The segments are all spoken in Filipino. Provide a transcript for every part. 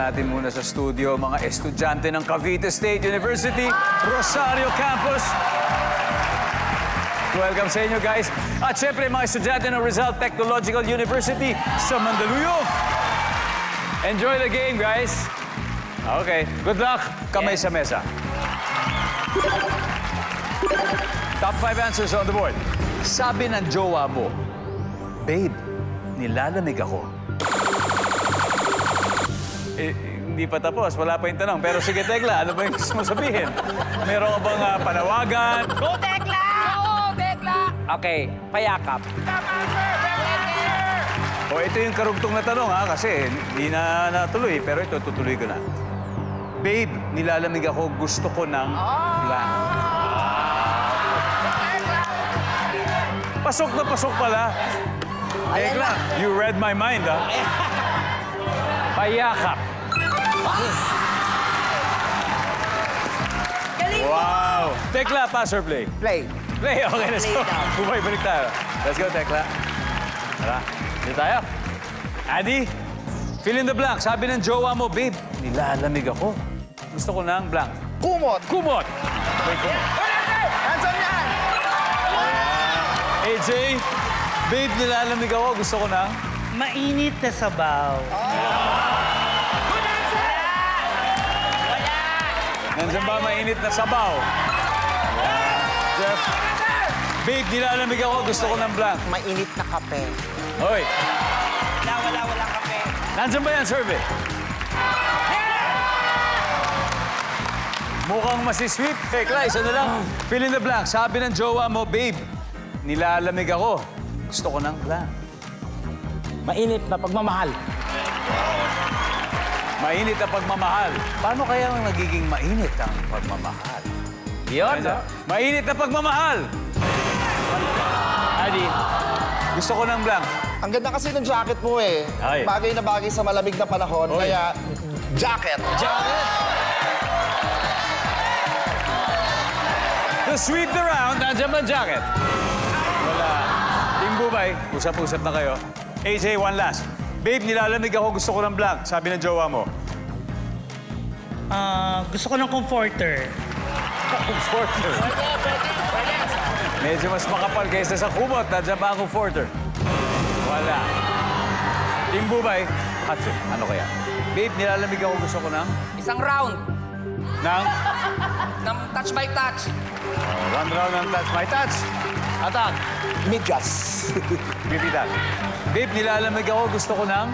natin muna sa studio mga estudyante ng Cavite State University, Rosario Campus. Welcome sa inyo, guys. At syempre, mga estudyante ng Rizal Technological University sa Mandaluyong. Enjoy the game, guys. Okay, good luck. Kamay sa mesa. Top 5 answers on the board. Sabi ng jowa mo, babe, nilalamig ako. Hindi pa tapos. Wala pa yung tanong. Pero sige, Tekla, ano ba yung gusto mo sabihin? Meron ka bang panawagan? Go, Tekla! Go, Tekla! Okay, payakap. O, ito yung karugtong na tanong, ha? Kasi hindi na natuloy. Pero ito, tutuloy ko na. Babe, nilalamig ako. Gusto ko ng blank. Pasok na pasok pala. Tekla, you read my mind, ha? Payakap. Galing mo! Wow! Tekla, pass or play? Play. Play, okay, let's go. Bumay, balik tayo. Let's go, Tekla. Tara, dito tayo. Addy, fill in the blank. Sabi ng jowa mo, babe, nilalamig ako. Gusto ko ng blank. Kumot. Kumot. Wait, kumot. Handsome yan! AJ, babe, nilalamig ako. Gusto ko ng... Mainit na sabaw. Nandiyan ba mainit na sabaw? Jeff. Babe, nilalamig ako. Gusto ko ng blank. Mainit na kape. Hoy, Wala kape. nandiyan ba yan, survey? Mukhang masisweet. Tekla, isa na lang. Fill in the blank. Sabi ng jowa mo, babe, nilalamig ako. Gusto ko ng blank. Mainit na pagmamahal. Mainit na pagmamahal. Paano kaya nagiging mainit ang pagmamahal? Yun, no? Mainit na pagmamahal! Adi, gusto ko ng blank. Ang ganda kasi ng jacket mo eh. Ay. Bagay na bagay sa malamig na panahon. Oy. Kaya, jacket. Jacket! To sweep the round, nandiyan ba ang jacket? Wala. Team Bubay, usap-usap na kayo. AJ, one last. Babe, nilalamig ako, gusto ko ng blank. Sabi ng jowa mo. Gusto ko ng comforter. Comforter. Medyo mas makapal kaysa sa kumot. Nandiyan ba ang comforter? Wala. Team Bubay, Hatsu, ano kaya? Babe, nilalamig ako, gusto ko ng... Isang round ng ng touch by touch. one round ng touch. My touch. Attack. Migas. Bibitan. Babe, nilalamig ako, gusto ko ng...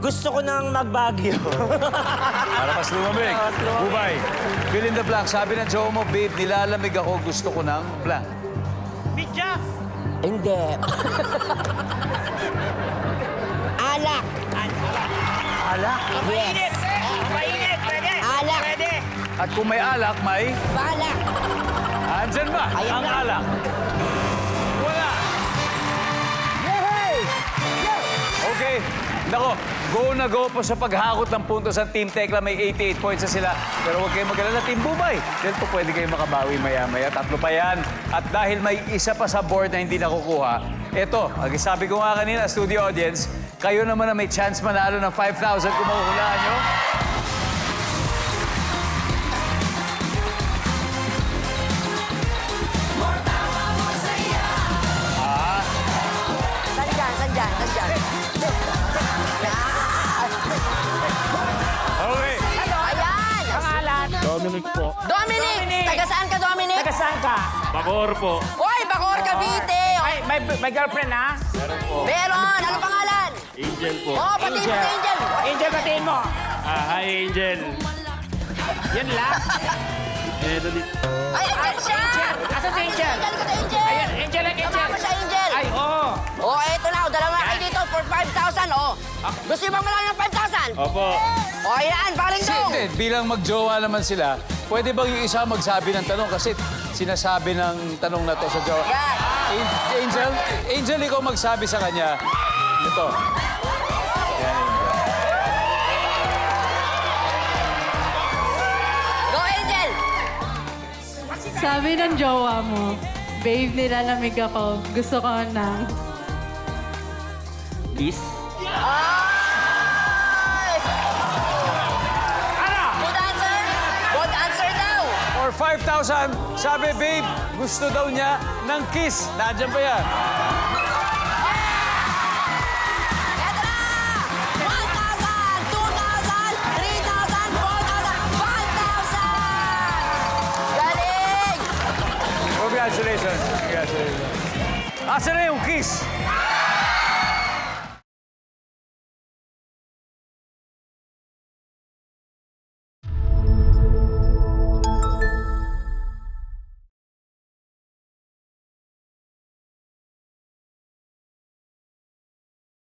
Gusto ko ng magbagyo. Para mas lumamig. Bubay, fill in the blank. Sabi ng jowa mo, babe, nilalamig ako, gusto ko ng blank. Bidyas. Hindi. Alak. Alak. Yes. Mainit. Pwede. Alak. Pwede. At kung may alak, may... Balak. Andyan ba Ayan ang na. alak? Wala. Yay! Okay. Nako, go na go po sa paghakot ng puntos ang Team Tekla. May 88 points na sila. Pero huwag kayong mag-alala, Team Bubay. Dahil po pwede kayong makabawi maya-maya. Tatlo pa yan. At dahil may isa pa sa board na hindi nakukuha, eto, sabi ko nga kanina, studio audience, kayo naman na may chance manalo ng 5,000 kung makukulaan nyo. Sandyan. Okay. Ayan! Pangalan. Dominic po. Dominic! Taga saan ka, Dominic? Taga saan ka? Bakor po. Oy, Bacor, Cavite! May girlfriend na? Meron! Ano pangalan? Angel po. Oh, pati si Angel! Angel, batiin mo. Hi, Angel. Yan lang. Melody. Ay, Ay, siya! Angel. Asan si Angel? Angel ka, Angel! Ayan, Angel like Angel. Kasama siya, Angel! Ay, oo. Oh, eto na. Dalawa kayo dito for 5,000. Oh. Gusto niyo bang malaki ng 5,000? Opo. Oh, ayan. Paling dong! Hindi, bilang magjowa naman sila, pwede bang yung isa magsabi ng tanong? Kasi sinasabi ng tanong na to sa jowa. Yan. Angel, ikaw magsabi sa kanya. Ito. Yan, Angel. Go, Angel! Sabi ng jowa mo, babe, nilalamig ako. Gusto ko ng... Kiss. Ay! For 5,000, sabi, babe, gusto daw niya ng kiss. Nandiyan ba yan? Eto na! 1,000, 2,000, 3,000, 4,000, 5,000! Galing! Congratulations. Congratulations. Asa na yung kiss?